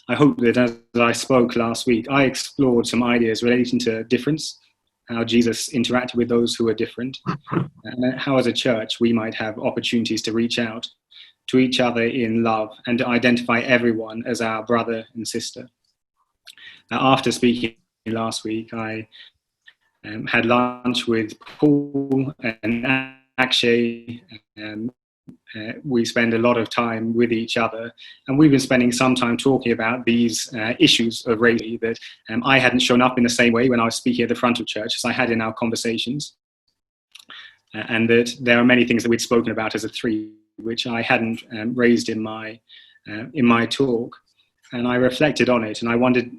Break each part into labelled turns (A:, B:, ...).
A: I hope that as I spoke last week, I explored some ideas relating to difference, how Jesus interacted with those who are different, and how as a church we might have opportunities to reach out to each other in love and to identify everyone as our brother and sister. After speaking last week, I had lunch with Paul and Akshay. We spend a lot of time with each other, and we've been spending some time talking about these issues of race that I hadn't shown up in the same way when I was speaking at the front of church as I had in our conversations, and that there are many things that we'd spoken about as a three which I hadn't raised in my talk. And I reflected on it, and I wondered,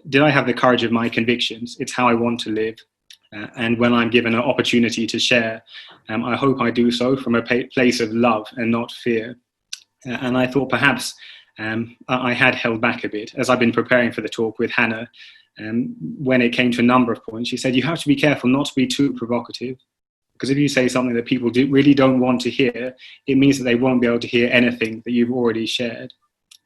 A: did I have the courage of my convictions? It's how I want to live. And when I'm given an opportunity to share, I hope I do so from a place of love and not fear. And I thought perhaps I had held back a bit. As I've been preparing for the talk with Hannah, when it came to a number of points, she said, you have to be careful not to be too provocative. Because if you say something that people really don't want to hear, it means that they won't be able to hear anything that you've already shared.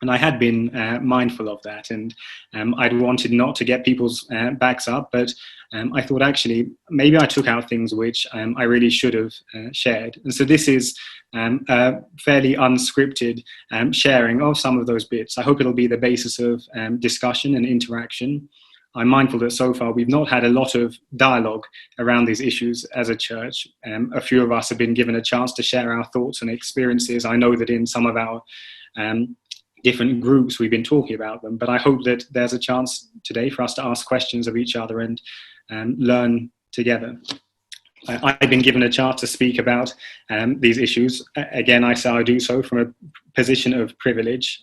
A: And I had been mindful of that, and I'd wanted not to get people's backs up, but I thought actually maybe I took out things which I really should have shared. And so this is a fairly unscripted sharing of some of those bits. I hope it'll be the basis of discussion and interaction. I'm mindful that so far we've not had a lot of dialogue around these issues as a church. A few of us have been given a chance to share our thoughts and experiences. I know that in some of our different groups we've been talking about them, but I hope that there's a chance today for us to ask questions of each other and learn together. I've been given a chance to speak about these issues. Again, I say I do so from a position of privilege.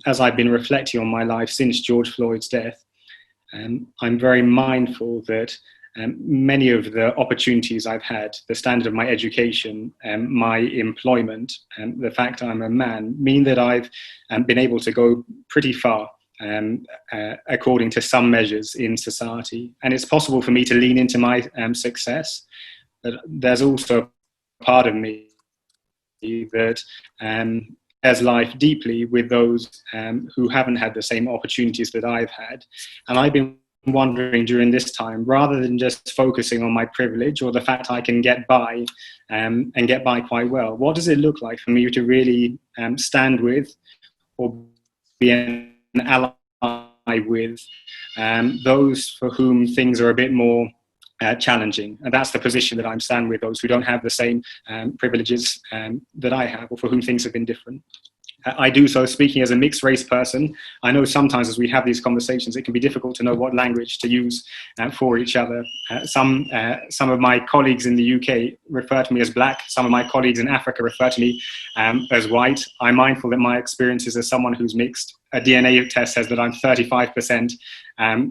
A: As I've been reflecting on my life since George Floyd's death, I'm very mindful that many of the opportunities I've had, the standard of my education, my employment, and the fact I'm a man, mean that I've been able to go pretty far according to some measures in society. And it's possible for me to lean into my success, but there's also a part of me that bears life deeply with those who haven't had the same opportunities that I've had. And I've been wondering during this time, rather than just focusing on my privilege or the fact I can get by and get by quite well, what does it look like for me to really stand with or be an ally with those for whom things are a bit more challenging? And that's the position that I'm standing with, those who don't have the same privileges that I have, or for whom things have been different. I do so speaking as a mixed race person. I know sometimes as we have these conversations, it can be difficult to know what language to use for each other. Some of my colleagues in the UK refer to me as black. Some of my colleagues in Africa refer to me as white. I'm mindful that my experiences as someone who's mixed, a DNA test says that I'm 35%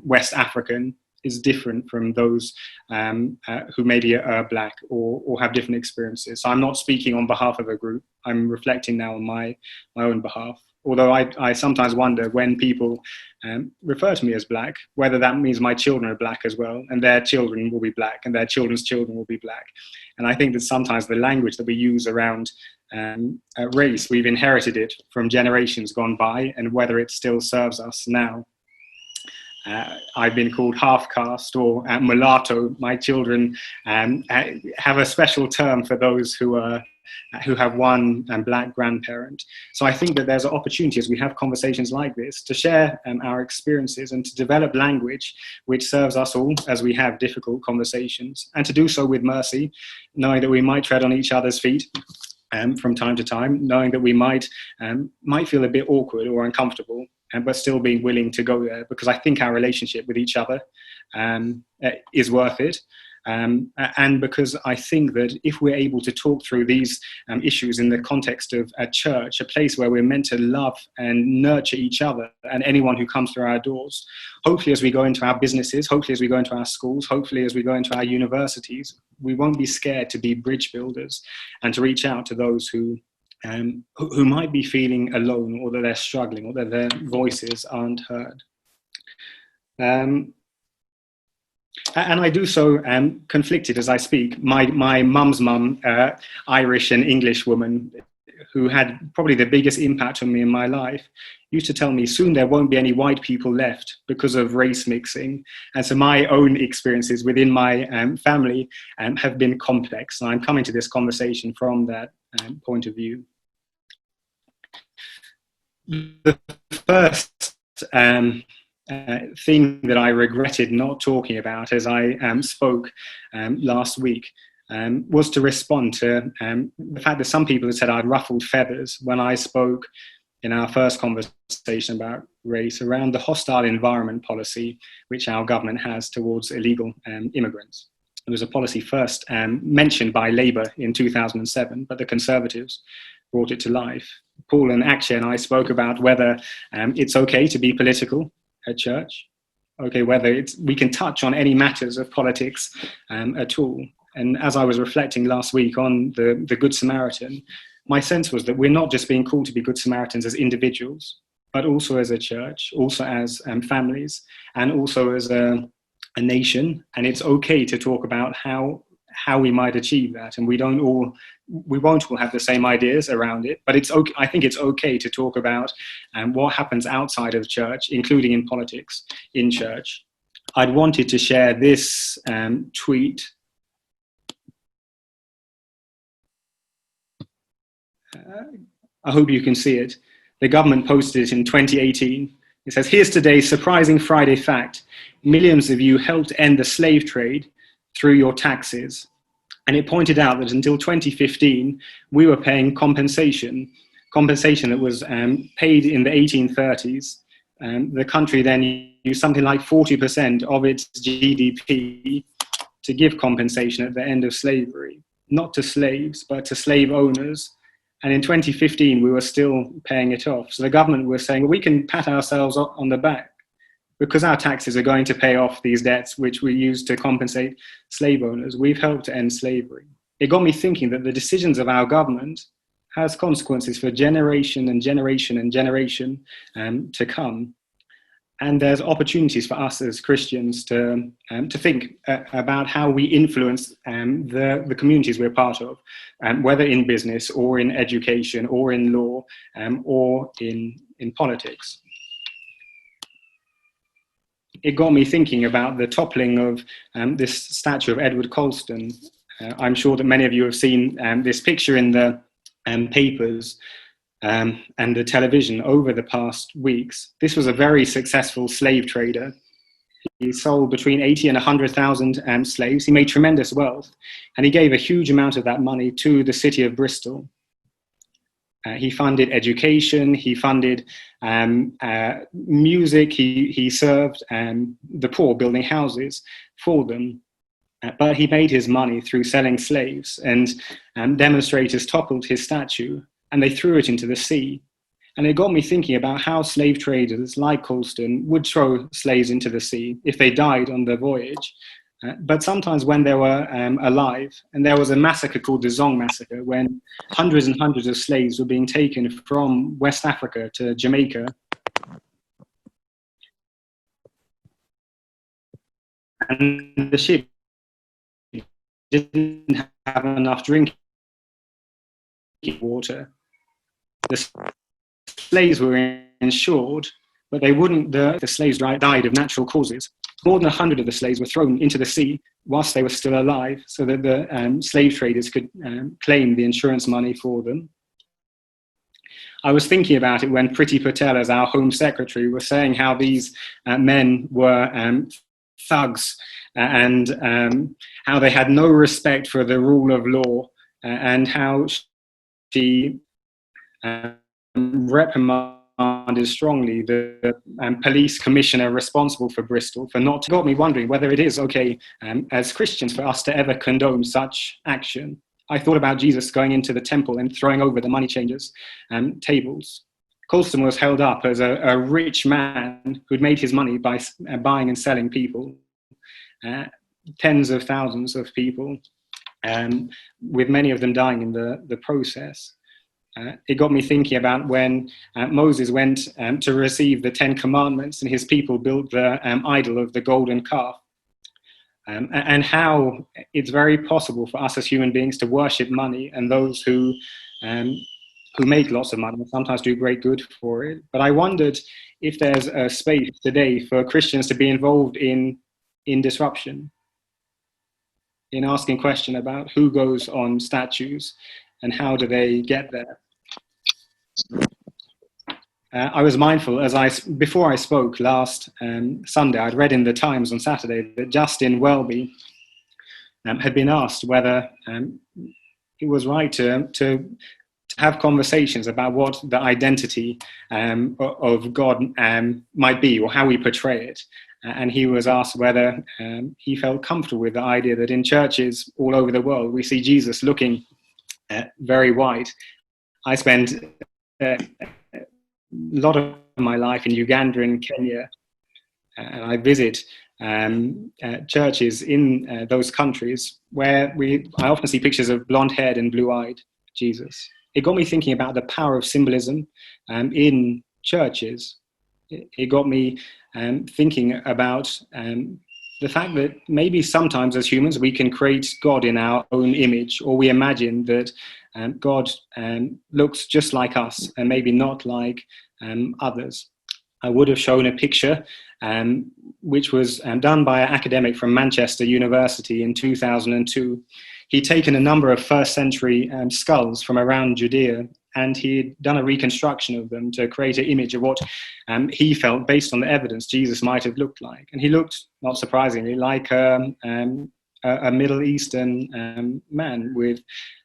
A: West African, is different from those who maybe are black or have different experiences. So I'm not speaking on behalf of a group. I'm reflecting now on my own behalf. Although I sometimes wonder when people refer to me as black, whether that means my children are black as well, and their children will be black, and their children's children will be black. And I think that sometimes the language that we use around race, we've inherited it from generations gone by, and whether it still serves us now. I've been called half-caste or mulatto. My children have a special term for those who have one black grandparent. So I think that there's an opportunity as we have conversations like this to share our experiences and to develop language which serves us all as we have difficult conversations, and to do so with mercy, knowing that we might tread on each other's feet from time to time, knowing that we might feel a bit awkward or uncomfortable, but still being willing to go there, because I think our relationship with each other is worth it. And because I think that if we're able to talk through these issues in the context of a church, a place where we're meant to love and nurture each other and anyone who comes through our doors, hopefully as we go into our businesses, hopefully as we go into our schools, hopefully as we go into our universities, we won't be scared to be bridge builders and to reach out to those who might be feeling alone, or that they're struggling, or that their voices aren't heard. And I do so conflicted as I speak. My mum's mum, Irish and English woman, who had probably the biggest impact on me in my life, used to tell me soon there won't be any white people left because of race mixing. And so my own experiences within my family have been complex. And I'm coming to this conversation from that point of view. The first thing that I regretted not talking about as I spoke last week was to respond to the fact that some people had said I'd ruffled feathers when I spoke in our first conversation about race around the hostile environment policy which our government has towards illegal immigrants. It was a policy first mentioned by Labour in 2007, but the Conservatives brought it to life. Paul and Akshay and I spoke about whether it's okay to be political at church, okay, whether we can touch on any matters of politics at all. And as I was reflecting last week on the Good Samaritan, my sense was that we're not just being called to be Good Samaritans as individuals, but also as a church, also as families, and also as a nation. And it's okay to talk about how we might achieve that. And we won't all have the same ideas around it, but it's okay. I think it's okay to talk about what happens outside of church, including in politics, in church. I'd wanted to share this tweet. I hope you can see it. The government posted it in 2018. It says, "Here's today's surprising Friday fact. Millions of you helped end the slave trade through your taxes." And it pointed out that until 2015, we were paying compensation that was paid in the 1830s. The country then used something like 40% of its GDP to give compensation at the end of slavery, not to slaves, but to slave owners. And in 2015, we were still paying it off. So the government was saying, well, we can pat ourselves on the back because our taxes are going to pay off these debts which we use to compensate slave owners. We've helped to end slavery. It got me thinking that the decisions of our government has consequences for generation and generation and generation to come. And there's opportunities for us as Christians to think about how we influence the communities we're part of, whether in business or in education or in law or in politics. It got me thinking about the toppling of this statue of Edward Colston. I'm sure that many of you have seen this picture in the papers and the television over the past weeks. This was a very successful slave trader. He sold between 80 and 100,000 slaves. He made tremendous wealth, and he gave a huge amount of that money to the city of Bristol. He funded education, he funded music, he served the poor, building houses for them. But he made his money through selling slaves, and demonstrators toppled his statue and they threw it into the sea. And it got me thinking about how slave traders like Colston would throw slaves into the sea if they died on the voyage. But sometimes when they were alive, and there was a massacre called the Zong Massacre, when hundreds and hundreds of slaves were being taken from West Africa to Jamaica. And the ship didn't have enough drinking water. The slaves were insured, but they wouldn't. The slaves died of natural causes. More than 100 of the slaves were thrown into the sea whilst they were still alive, so that the slave traders could claim the insurance money for them. I was thinking about it when Priti Patel, as our Home Secretary, was saying how these men were thugs and how they had no respect for the rule of law, and how she reprimanded strongly the police commissioner responsible for Bristol for not. Got me wondering whether it is okay as Christians for us to ever condone such action. I thought about Jesus going into the temple and throwing over the money changers' tables. Colston was held up as a rich man who'd made his money by buying and selling people, tens of thousands of people, with many of them dying in the process. It got me thinking about when Moses went to receive the 10 Commandments and his people built the idol of the golden calf, and how it's very possible for us as human beings to worship money and those who who make lots of money and sometimes do great good for it. But I wondered if there's a space today for Christians to be involved in disruption, in asking question about who goes on statues and how do they get there. I was mindful before I spoke last Sunday, I'd read in the Times on Saturday that Justin Welby had been asked whether it was right to have conversations about what the identity of God might be, or how we portray it. And he was asked whether he felt comfortable with the idea that in churches all over the world we see Jesus looking very white. I spent a lot of my life in Uganda and Kenya, and I visit churches in those countries where I often see pictures of blonde-haired and blue-eyed Jesus. It got me thinking about the power of symbolism in churches. It got me thinking about the fact that maybe sometimes as humans we can create God in our own image, or we imagine that God looks just like us and maybe not like others. I would have shown a picture which was done by an academic from Manchester University in 2002. He'd taken a number of first century skulls from around Judea, and he'd done a reconstruction of them to create an image of what he felt, based on the evidence, Jesus might have looked like. And he looked, not surprisingly, like a Middle Eastern man with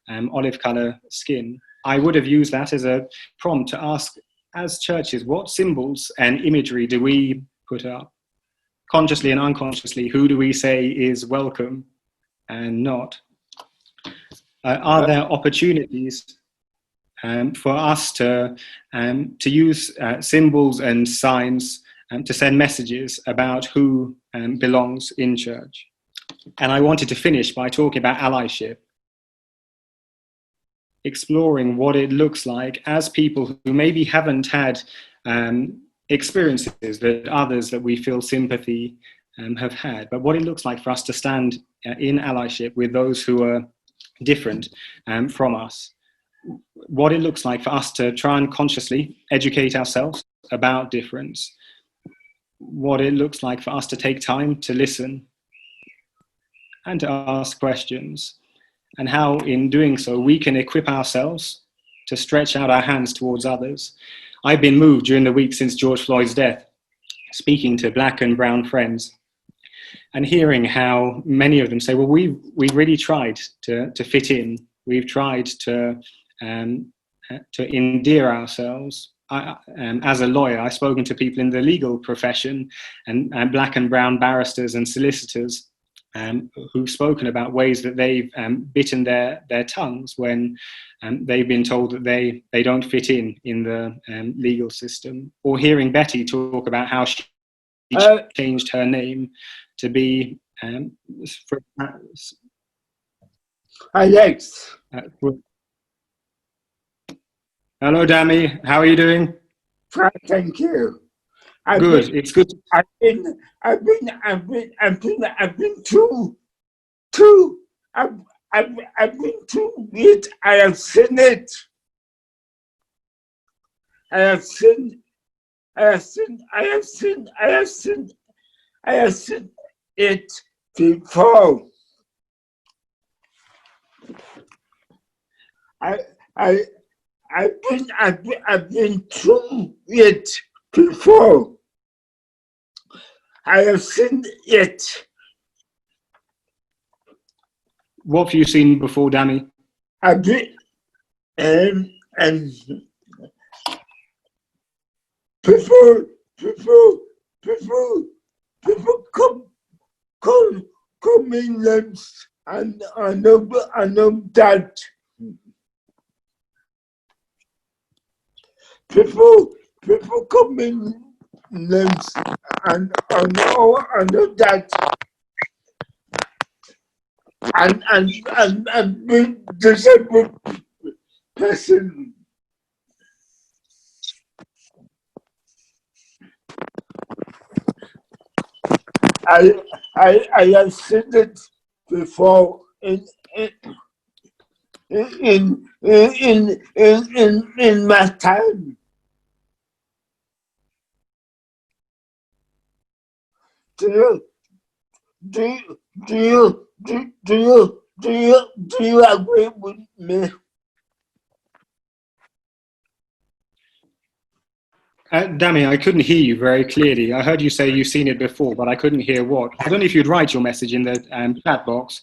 A: olive color skin. I would have used that as a prompt to ask, as churches, what symbols and imagery do we put up? Consciously and unconsciously, who do we say is welcome and not? Are there opportunities for us to use symbols and signs to send messages about who belongs in church? And I wanted to finish by talking about allyship, exploring what it looks like as people who maybe haven't had experiences that others that we feel sympathy have had, but what it looks like for us to stand in allyship with those who are different from us. What it looks like for us to try and consciously educate ourselves about difference. What it looks like for us to take time to listen and to ask questions. And how in doing so we can equip ourselves to stretch out our hands towards others. I've been moved during the week since George Floyd's death, speaking to black and brown friends and hearing how many of them say, well, we've really tried to fit in. We've tried to endear ourselves. As a lawyer, I've spoken to people in the legal profession and black and brown barristers and solicitors who've spoken about ways that they've bitten their tongues when they've been told that they don't fit in the legal system. Or hearing Betty talk about how she changed her name to be
B: Alex.
A: Hello, Dami. How are you doing?
B: Fine, thank you.
A: It's good.
B: I've been to it. I have seen it. I have seen it before. I've been through it before. I have seen it.
A: What have you seen before, Dami?
B: I've been and people come in names and I know that people come in names and I know that and being disabled person. I have seen it before in my time. Do you do you do you do you agree with me?
A: Dami, I couldn't hear you very clearly. I heard you say you've seen it before, but I couldn't hear what. I don't know if you'd write your message in the chat box.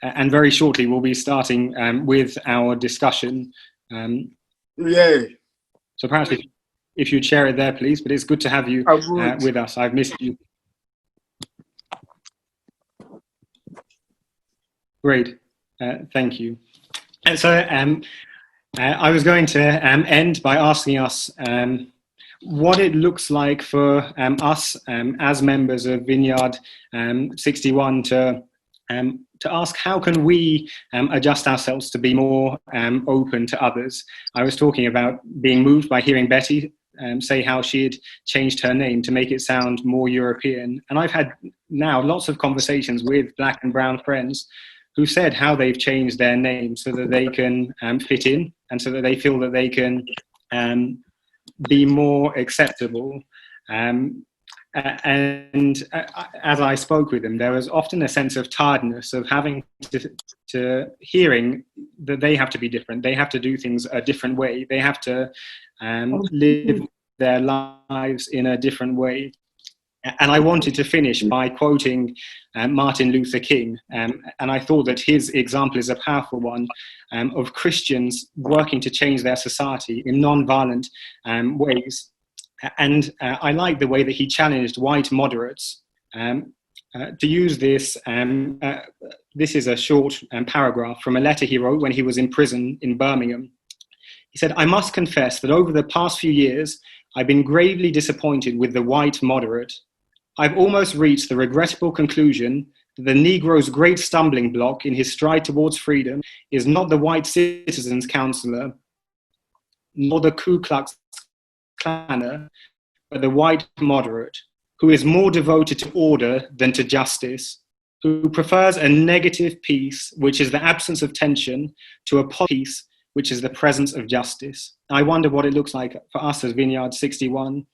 A: And very shortly, we'll be starting with our discussion.
B: Yeah.
A: So perhaps if you'd share it there, please. But it's good to have you with us. I've missed you. Great. Thank you. And so I was going to end by asking us what it looks like for us as members of Vineyard 61 to ask how can we adjust ourselves to be more open to others. I was talking about being moved by hearing Betty say how she had changed her name to make it sound more European. And I've had now lots of conversations with black and brown friends who said how they've changed their name so that they can fit in and so that they feel that they can be more acceptable. And as I spoke with them, there was often a sense of tiredness of having to hearing that they have to be different. They have to do things a different way. They have to live their lives in a different way. And I wanted to finish by quoting Martin Luther King. And I thought that his example is a powerful one of Christians working to change their society in non-violent ways. And I like the way that he challenged white moderates to use this. This is a short paragraph from a letter he wrote when he was in prison in Birmingham. He said, "I must confess that over the past few years, I've been gravely disappointed with the white moderate. I've almost reached the regrettable conclusion that the Negro's great stumbling block in his stride towards freedom is not the white citizens' counselor, nor the Ku Klux Klaner, but the white moderate, who is more devoted to order than to justice, who prefers a negative peace, which is the absence of tension, to a positive peace, which is the presence of justice." I wonder what it looks like for us as Vineyard 61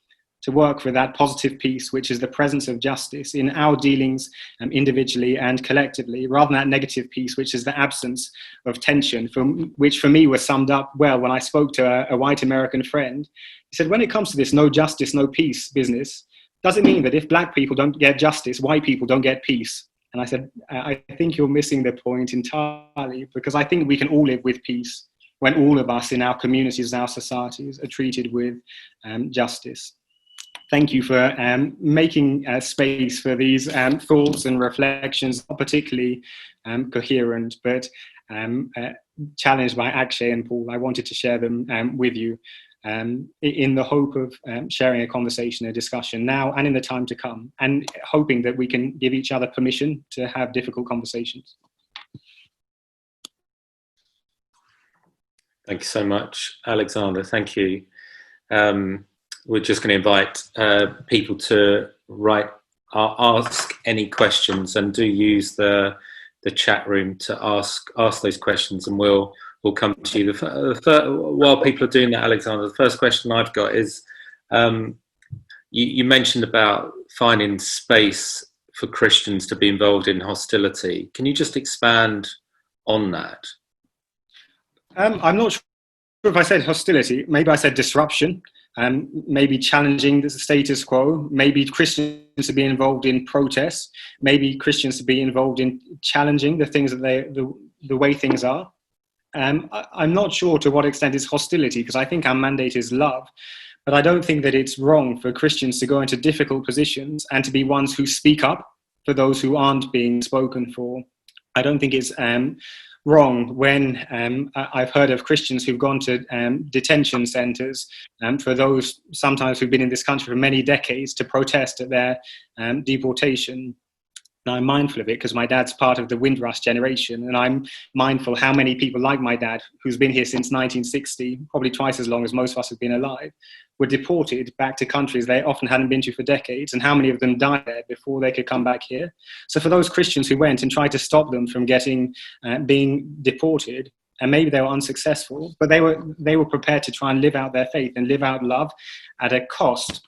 A: to work for that positive peace, which is the presence of justice in our dealings individually and collectively, rather than that negative peace, which is the absence of tension, which for me was summed up well when I spoke to a white American friend. He said, when it comes to this no justice, no peace business, does it mean that if black people don't get justice, white people don't get peace? And I said, I think you're missing the point entirely, because I think we can all live with peace when all of us in our communities, our societies are treated with justice. Thank you for making space for these thoughts and reflections, not particularly coherent, but challenged by Akshay and Paul. I wanted to share them with you in the hope of sharing a conversation, a discussion now and in the time to come, and hoping that we can give each other permission to have difficult conversations.
C: Thank you so much, Alexander. Thank you. We're just going to invite people to ask any questions, and do use the chat room to ask those questions, and we'll come to you. While people are doing that, Alexander, the first question I've got is, you mentioned about finding space for Christians to be involved in hostility. Can you just expand on that?
A: I'm not sure if I said hostility. Maybe I said disruption. Maybe challenging the status quo, maybe Christians to be involved in protests, maybe Christians to be involved in challenging the things that the way things are. I'm not sure to what extent it's hostility, because I think our mandate is love, but I don't think that it's wrong for Christians to go into difficult positions and to be ones who speak up for those who aren't being spoken for. I don't think it's wrong when I've heard of Christians who've gone to detention centres for those sometimes who've been in this country for many decades to protest at their deportation. And I'm mindful of it because my dad's part of the Windrush generation, and I'm mindful how many people like my dad, who's been here since 1960, probably twice as long as most of us have been alive, were deported back to countries they often hadn't been to for decades, and how many of them died there before they could come back here. So for those Christians who went and tried to stop them from being deported, and maybe they were unsuccessful, but they were prepared to try and live out their faith and live out love at a cost.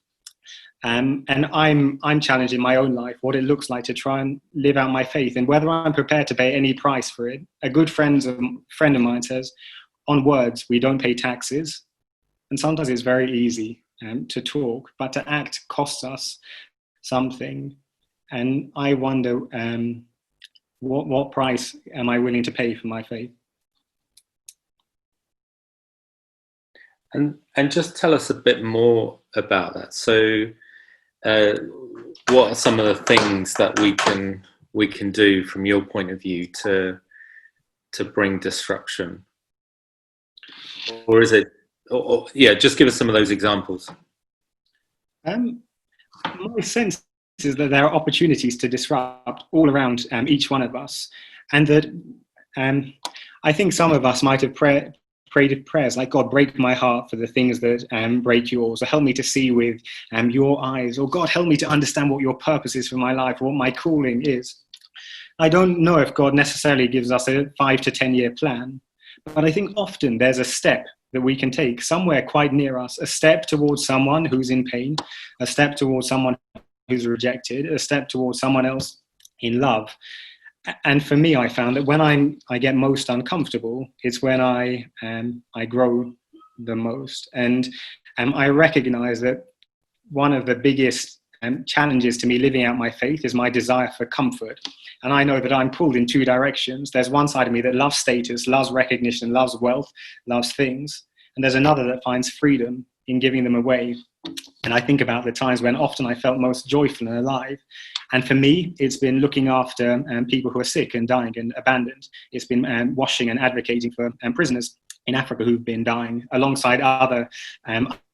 A: And I'm challenging my own life, what it looks like to try and live out my faith, and whether I'm prepared to pay any price for it. A good friend of mine says, on words, we don't pay taxes. And sometimes it's very easy to talk, but to act costs us something. And I wonder, what price am I willing to pay for my faith?
C: And just tell us a bit more about that. So what are some of the things that we can do from your point of view to bring disruption? Or is it, yeah, just give us some of those examples.
A: My sense is that there are opportunities to disrupt all around each one of us, and that I think some of us might have prayed prayers like, God, break my heart for the things that break yours, or help me to see with your eyes, or God, help me to understand what your purpose is for my life, or what my calling is. I don't know if God necessarily gives us a 5 to 10 year plan, but I think often there's a step that we can take somewhere quite near us, a step towards someone who's in pain, a step towards someone who's rejected, a step towards someone else in love. And for me, I found that when I get most uncomfortable, it's when I grow the most. And I recognize that one of the biggest challenges to me living out my faith is my desire for comfort. And I know that I'm pulled in two directions. There's one side of me that loves status, loves recognition, loves wealth, loves things. And there's another that finds freedom in giving them away. And I think about the times when often I felt most joyful and alive. And for me, it's been looking after people who are sick and dying and abandoned. It's been washing and advocating for prisoners in Africa who've been dying alongside other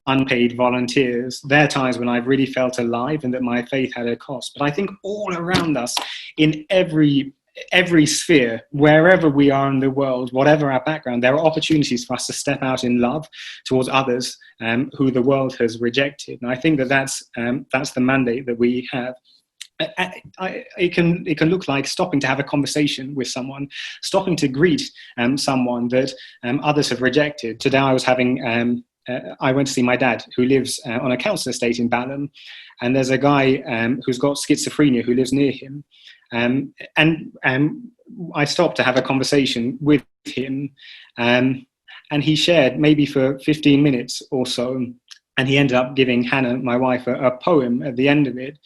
A: unpaid volunteers. There are times when I've really felt alive and that my faith had a cost. But I think all around us, in every sphere, wherever we are in the world, whatever our background, there are opportunities for us to step out in love towards others who the world has rejected. And I think that that's the mandate that we have. It can look like stopping to have a conversation with someone, stopping to greet someone that others have rejected. Today I was I went to see my dad, who lives on a council estate in Balham, and there's a guy who's got schizophrenia who lives near him. And I stopped to have a conversation with him, and he shared maybe for 15 minutes or so, and he ended up giving Hannah, my wife, a poem at the end of it.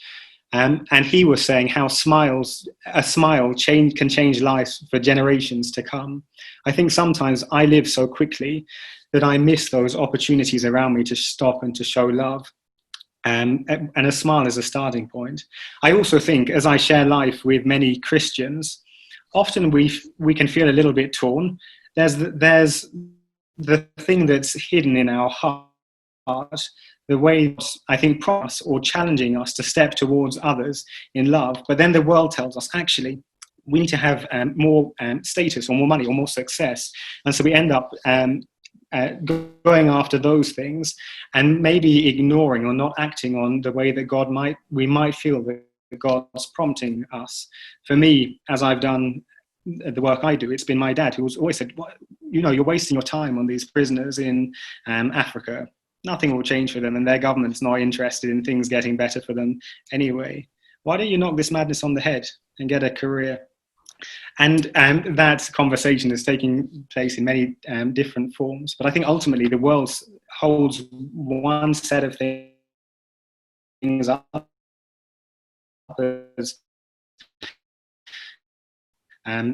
A: And he was saying how a smile can change lives for generations to come. I think sometimes I live so quickly that I miss those opportunities around me to stop and to show love. And a smile is a starting point. I also think, as I share life with many Christians, often we can feel a little bit torn. There's the thing that's hidden in our heart, the way I think prompts or challenging us to step towards others in love. But then the world tells us, actually, we need to have more status or more money or more success. And so we end up going after those things and maybe ignoring or not acting on the way that we might feel that God's prompting us. For me, as I've done the work I do, it's been my dad who's always said, you're wasting your time on these prisoners in Africa. Nothing will change for them, and their government's not interested in things getting better for them anyway. Why don't you knock this madness on the head and get a career? And that conversation is taking place in many different forms. But I think ultimately the world holds one set of things up as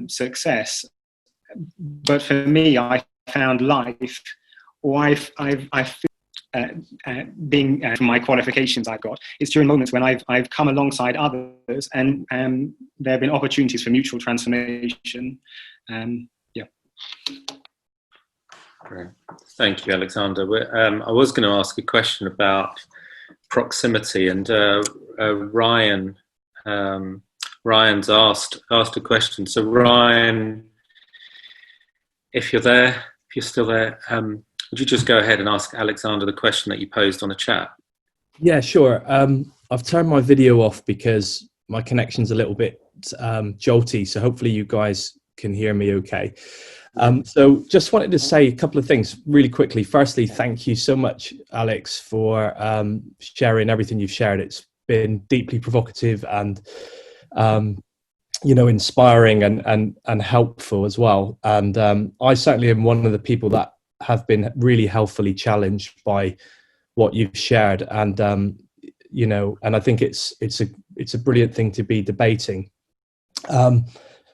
A: success. But for me, I found life, or I've being from my qualifications I've got, it's during moments when I've come alongside others and there have been opportunities for mutual transformation. Yeah.
C: Great. Thank you, Alexander. I was going to ask a question about proximity, and Ryan Ryan's asked a question. So Ryan, if you're still there, would you just go ahead and ask Alexander the question that you posed on the chat?
D: Yeah, sure. I've turned my video off because my connection's a little bit jolty, so hopefully you guys can hear me okay. So just wanted to say a couple of things really quickly. Firstly, thank you so much, Alex, for sharing everything you've shared. It's been deeply provocative and inspiring and helpful as well. And I certainly am one of the people that have been really helpfully challenged by what you've shared. And and I think it's a brilliant thing to be debating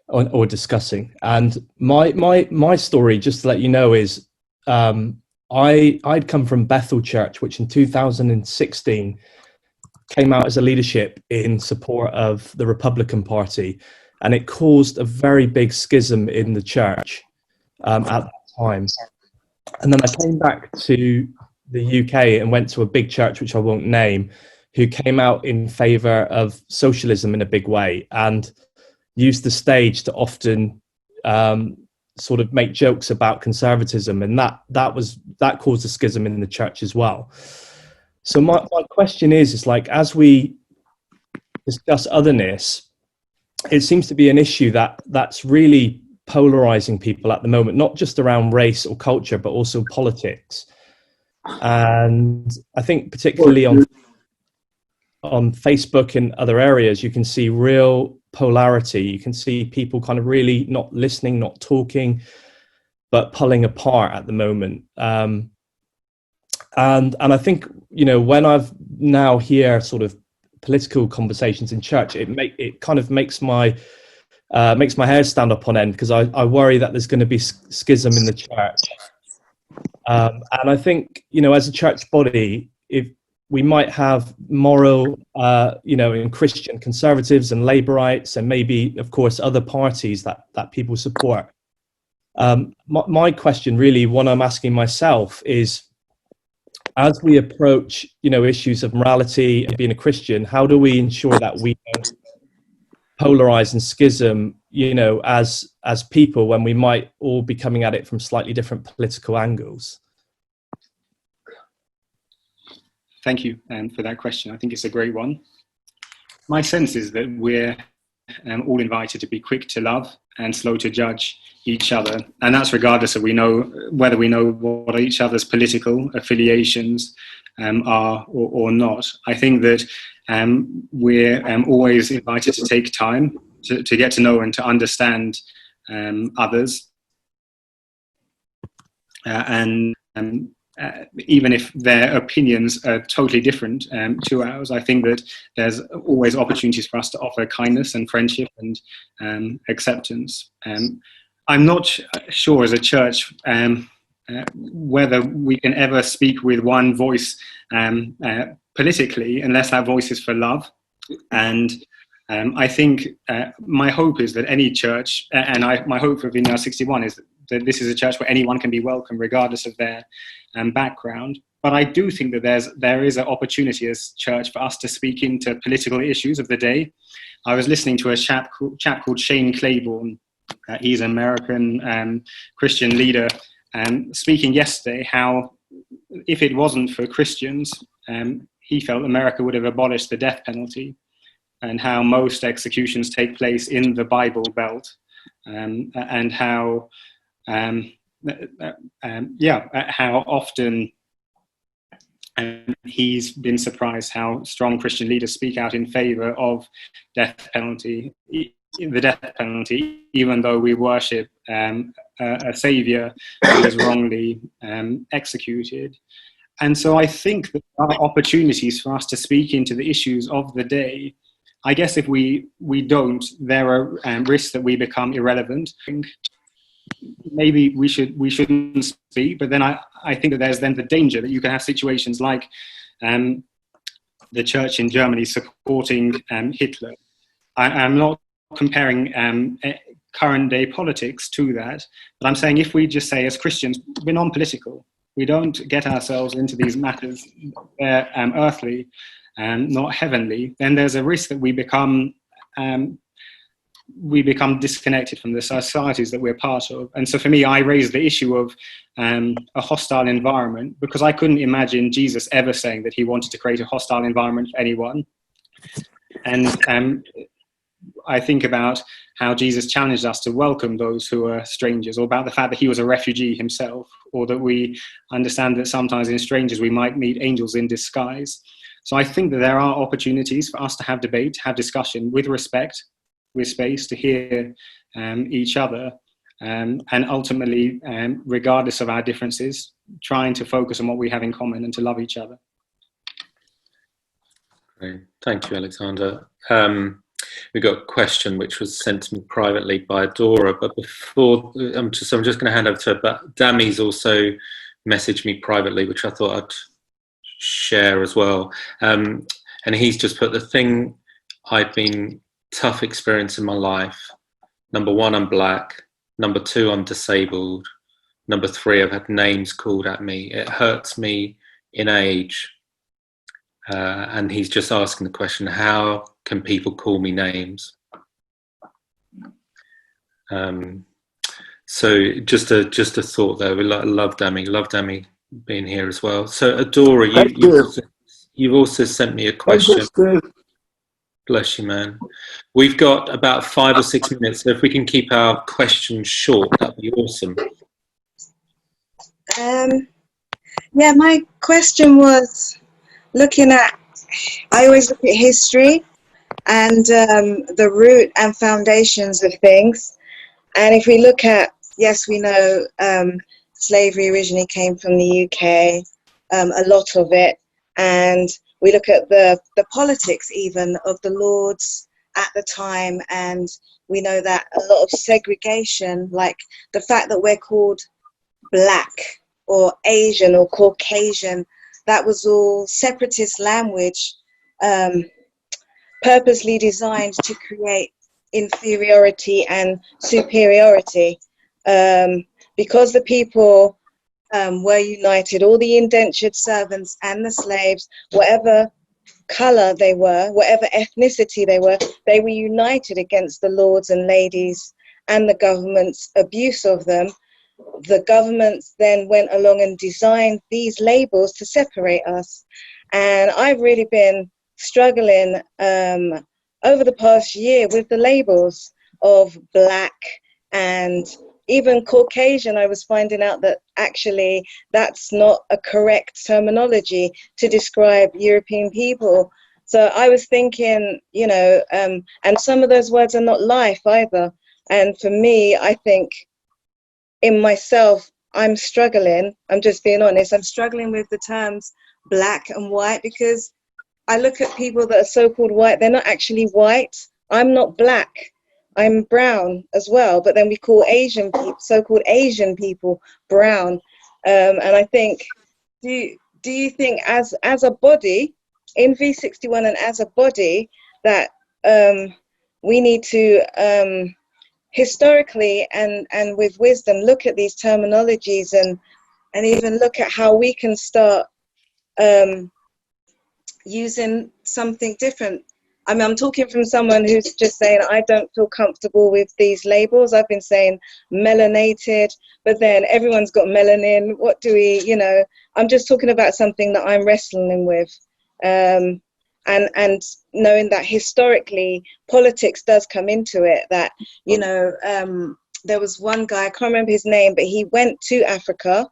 D: or discussing. And my story, just to let you know, is I'd come from Bethel Church, which in 2016 came out as a leadership in support of the Republican Party, and it caused a very big schism in the church at that time. And then I came back to the UK and went to a big church, which I won't name, who came out in favour of socialism in a big way and used the stage to often sort of make jokes about conservatism, and that caused a schism in the church as well. So my question is like, as we discuss otherness, it seems to be an issue that's really polarizing people at the moment, not just around race or culture, but also politics. And I think particularly on Facebook and other areas, you can see real polarity. You can see people kind of really not listening, not talking, but pulling apart at the moment. And I think, when I've now hear sort of political conversations in church, it kind of makes my hair stand up on end, because I worry that there's going to be schism in the church. And I think, as a church body, if we might have moral, and Christian conservatives and Labourites, and maybe, of course, other parties that people support. My question, really, what I'm asking myself is, as we approach, issues of morality and being a Christian, how do we ensure that we don't polarize and schism, as people, when we might all be coming at it from slightly different political angles?
A: Thank you for that question. I think it's a great one. My sense is that we're all invited to be quick to love and slow to judge each other, and that's regardless of whether we know what each other's political affiliations are or not. I think that we're always invited to take time to get to know and to understand others, and even if their opinions are totally different to ours, I think that there's always opportunities for us to offer kindness and friendship and acceptance. I'm not sure as a church whether we can ever speak with one voice politically, unless that voice is for love. And I think my hope is that any church, and my hope for V61 is that this is a church where anyone can be welcome regardless of their background. But I do think that there is an opportunity as church for us to speak into political issues of the day. I was listening to a chap called Shane Claiborne. He's an American Christian leader, speaking yesterday how if it wasn't for Christians, he felt America would have abolished the death penalty, and how most executions take place in the Bible Belt, and how often he's been surprised how strong Christian leaders speak out in favor of the death penalty, even though we worship a savior who was wrongly executed. And so I think that there are opportunities for us to speak into the issues of the day. I guess if we don't, there are risks that we become irrelevant. Maybe we shouldn't speak, but then I think that there's then the danger that you can have situations like the church in Germany supporting Hitler. I'm not comparing current day politics to that, but I'm saying if we just say as Christians, we're non-political, we don't get ourselves into these matters, earthly and not heavenly, then there's a risk that we become we become disconnected from the societies that we're part of. And so for me, I raised the issue of a hostile environment, because I couldn't imagine Jesus ever saying that he wanted to create a hostile environment for anyone. And I think about how Jesus challenged us to welcome those who are strangers, or about the fact that he was a refugee himself, or that we understand that sometimes in strangers we might meet angels in disguise. So I think that there are opportunities for us to have debate, to have discussion with respect, with space, to hear each other, and ultimately, regardless of our differences, trying to focus on what we have in common and to love each other.
C: Great. Thank you, Alexander. We got a question which was sent to me privately by Dora, but before I'm just going to hand over to her. But Dami's also messaged me privately, which I thought I'd share as well. And he's just put, the thing I've been tough experience in my life. Number 1, I'm black. Number 2, I'm disabled. Number 3, I've had names called at me. It hurts me in age. And he's just asking the question, how can people call me names? So just a thought there. We love Dami being here as well. So Adora, you've also sent me a question. Bless you, man. We've got about 5 or 6 minutes, so if we can keep our questions short, that'd be awesome.
E: Yeah, my question was I always look at history and the root and foundations of things. And if we look at, yes, we know slavery originally came from the UK, a lot of it. And we look at the politics even of the lords at the time. And we know that a lot of segregation, like the fact that we're called black or Asian or Caucasian, that was all separatist language, purposely designed to create inferiority and superiority. Because the people were united, all the indentured servants and the slaves, whatever color they were, whatever ethnicity they were united against the lords and ladies and the government's abuse of them. The governments then went along and designed these labels to separate us. And I've really been struggling over the past year with the labels of black and even Caucasian. I was finding out that actually that's not a correct terminology to describe European people. So I was thinking, and some of those words are not life either. And for me, I think in myself, I'm struggling. I'm just being honest. I'm struggling with the terms black and white, because I look at people that are so-called white. They're not actually white. I'm not black. I'm brown as well. But then we call Asian people, so-called Asian people, brown. And I think, do you think as a body in V61 and as a body that we need to historically and with wisdom look at these terminologies and even look at how we can start using something different? I mean, I'm talking from someone who's just saying, I don't feel comfortable with these labels. I've been saying melanated, but then everyone's got melanin. What do we, I'm just talking about something that I'm wrestling with. And knowing that historically politics does come into it, that, there was one guy, I can't remember his name, but he went to Africa,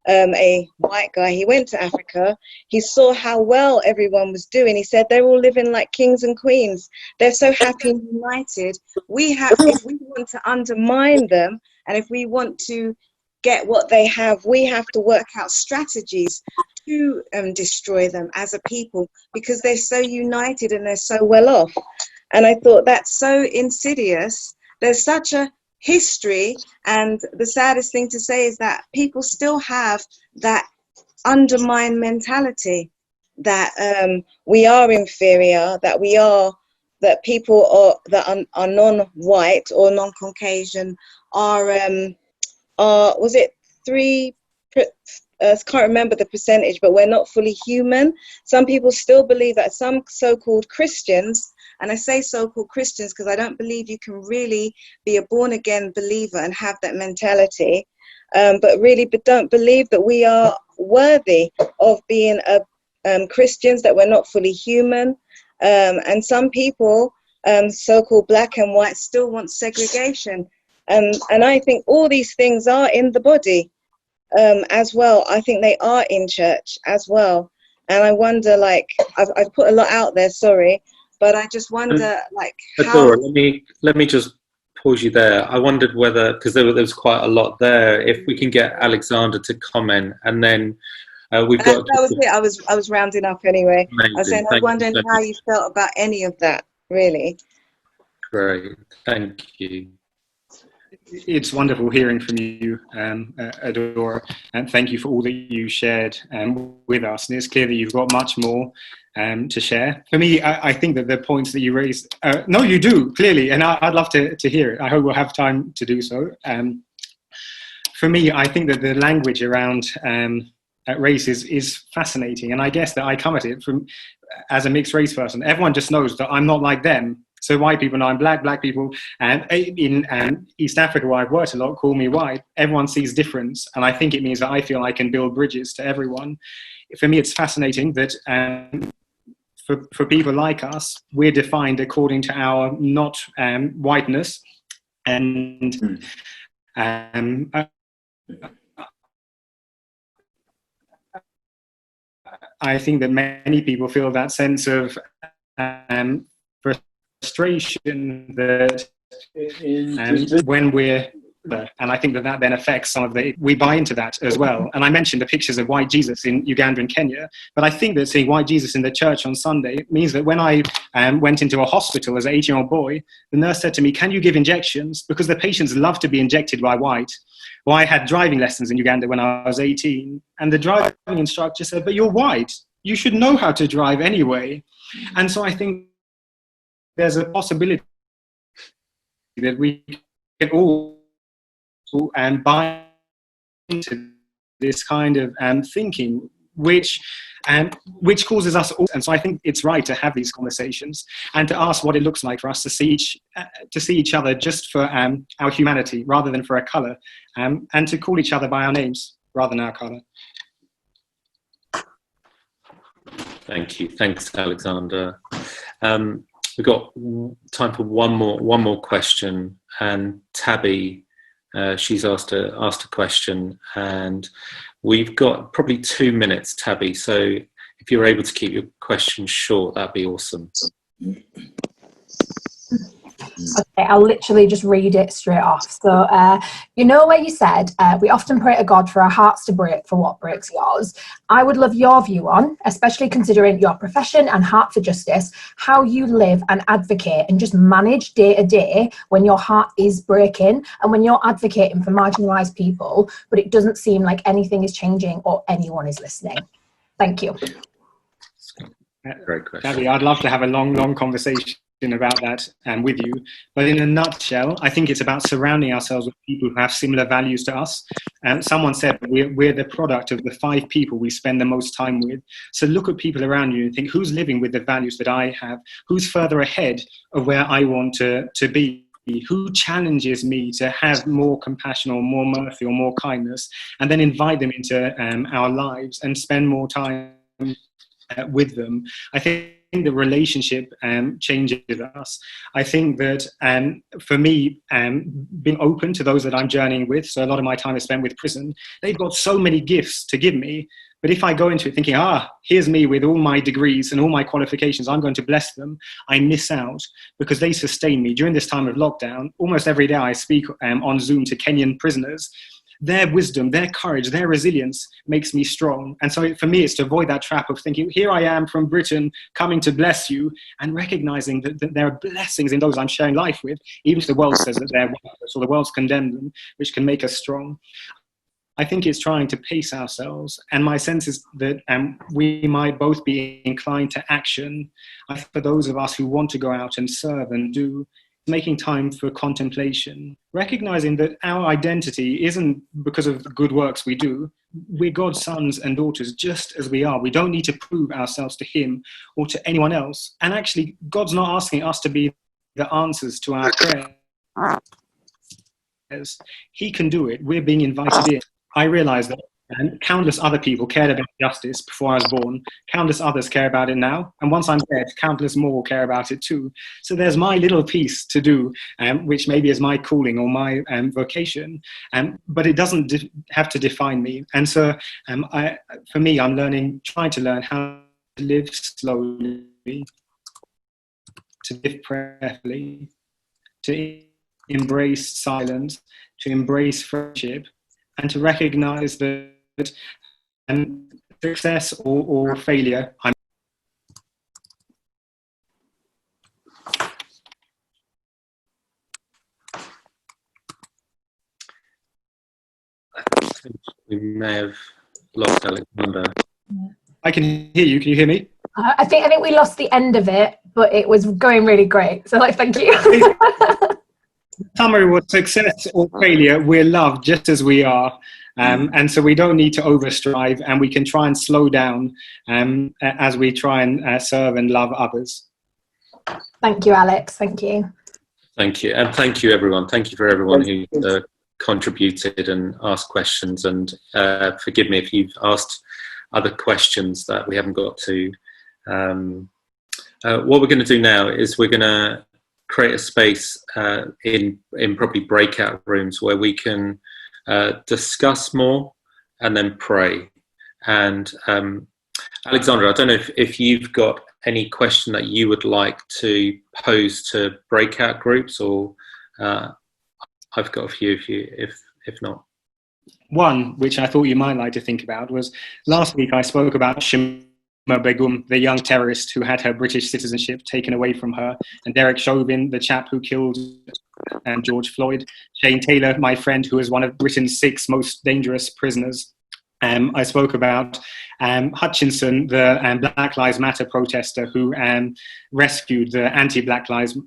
E: a white guy, he went to Africa, he saw how well everyone was doing. He said they're all living like kings and queens. They're so happy and united. If we want to undermine them, and if we want to get what they have, we have to work out strategies to destroy them as a people, because they're so united and they're so well off. And I thought that's so insidious. There's such a history, and the saddest thing to say is that people still have that undermined mentality that we are inferior, that people that are non-white or non-Caucasian are was it 3? I can't remember the percentage, but we're not fully human. Some people still believe that some so-called Christians And I say so-called Christians because I don't believe you can really be a born-again believer and have that mentality, but really don't believe that we are worthy of being Christians, that we're not fully human. And some people, so-called black and white, still want segregation. And I think all these things are in the body as well. I think they are in church as well. And I wonder, like, I've put a lot out there, sorry, but I just wonder, like, how...
C: Adora, let me just pause you there. I wondered whether, because there was quite a lot there, if we can get Alexander to comment, and then we've got...
E: That was it. I was rounding up anyway.
C: Amazing.
E: I was saying, I was wondering how you felt about any of that, really.
C: Great, thank you.
A: It's wonderful hearing from you, Adora, and thank you for all that you shared with us. And it's clear that you've got much more to share. For me, I think that the points that you raised, no, you do, clearly, and I'd love to hear it. I hope we'll have time to do so. For me, I think that the language around race is fascinating, and I guess that I come at it from as a mixed race person. Everyone just knows that I'm not like them. So white people know I'm black. Black people, and in East Africa, where I've worked a lot, call me white. Everyone sees difference, and I think it means that I feel I can build bridges to everyone. For me, it's fascinating that for people like us, we're defined according to our not whiteness, and I think that many people feel that sense of frustration that when we're, and I think that then affects some of we buy into that as well. And I mentioned the pictures of white Jesus in Uganda and Kenya, but I think that seeing white Jesus in the church on Sunday means that when I went into a hospital as an 18-year-old boy, the nurse said to me, "Can you give injections?" Because the patients love to be injected by white. Well, I had driving lessons in Uganda when I was 18, and the driving instructor said, "But you're white. You should know how to drive anyway." And so I think there's a possibility that we can all buy into this kind of thinking, which causes us all. And so I think it's right to have these conversations and to ask what it looks like for us to see each other just for our humanity rather than for our colour, and to call each other by our names rather than our colour.
C: Thank you. Thanks, Alexander. We've got time for one more question, and Tabby, she's asked a question, and we've got probably 2 minutes, Tabby. So if you're able to keep your question short, that'd be awesome.
F: Okay, I'll literally just read it straight off. So, you know where you said, we often pray to God for our hearts to break for what breaks yours. I would love your view on, especially considering your profession and heart for justice, how you live and advocate and just manage day to day when your heart is breaking and when you're advocating for marginalised people, but it doesn't seem like anything is changing or anyone is listening. Thank you.
C: Great question.
A: Tabby, I'd love to have a long conversation about that with you, but in a nutshell, I think it's about surrounding ourselves with people who have similar values to us. Someone said we're the product of the 5 people we spend the most time with. So look at people around you and think, who's living with the values that I have? Who's further ahead of where I want to be? Who challenges me to have more compassion or more mercy or more kindness? And then invite them into our lives and spend more time with them. I think the relationship changes us. I think that for me, being open to those that I'm journeying with, so a lot of my time is spent with prison, they've got so many gifts to give me, but if I go into it thinking, here's me with all my degrees and all my qualifications, I'm going to bless them, I miss out because they sustain me. During this time of lockdown, almost every day I speak on Zoom to Kenyan prisoners. Their wisdom, their courage, their resilience makes me strong. And so for me, it's to avoid that trap of thinking, here I am from Britain coming to bless you, and recognizing that there are blessings in those I'm sharing life with, even if the world says that they're worthless or the world's condemned them, which can make us strong. I think it's trying to pace ourselves. And my sense is that we might both be inclined to action. For those of us who want to go out and serve and do, making time for contemplation, recognizing that our identity isn't because of the good works we do. We're God's sons and daughters just as we are. We don't need to prove ourselves to him or to anyone else. And actually, God's not asking us to be the answers to our prayers. He can do it. We're being invited in. I realize that countless other people cared about justice before I was born. Countless others care about it now. And once I'm dead, countless more will care about it too. So there's my little piece to do, which maybe is my calling or my vocation. But it doesn't have to define me. And so for me, I'm trying to learn how to live slowly, to live prayerfully, to embrace silence, to embrace friendship, and to recognize that success or failure, I
C: think we may have lost Alexander.
A: can hear you. Can you hear me?
F: I think we lost the end of it, but it was going really great. So thank you.
A: Summary was success or failure, we're loved just as we are. And so we don't need to overstrive, and we can try and slow down as we try and serve and love others.
F: Thank you, Alex. Thank you.
C: Thank you. And thank you, everyone. Thank you for everyone who contributed and asked questions. And forgive me if you've asked other questions that we haven't got to. What we're going to do now is we're going to create a space in probably breakout rooms where we can discuss more and then pray. And Alexandra, I don't know if you've got any question that you would like to pose to breakout groups, or I've got a few if not.
A: One, which I thought you might like to think about, was last week I spoke about Begum, the young terrorist who had her British citizenship taken away from her, and Derek Chauvin, the chap who killed George Floyd, Shane Taylor, my friend, who is one of Britain's 6 most dangerous prisoners. I spoke about Hutchinson, the Black Lives Matter protester who rescued the anti-Black Lives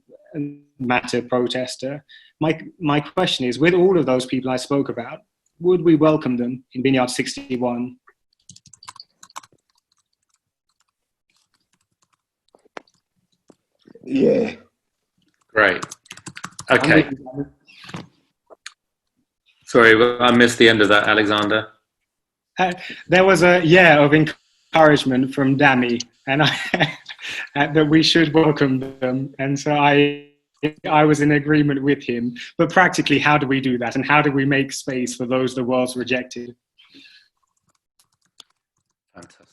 A: Matter protester. My question is, with all of those people I spoke about, would we welcome them in Vineyard 61?
B: Yeah.
C: Great. Okay. Sorry, I missed the end of that, Alexander.
A: There was a of encouragement from Dami, and that we should welcome them. And so I was in agreement with him. But practically, how do we do that? And how do we make space for those the world's rejected?
C: Fantastic.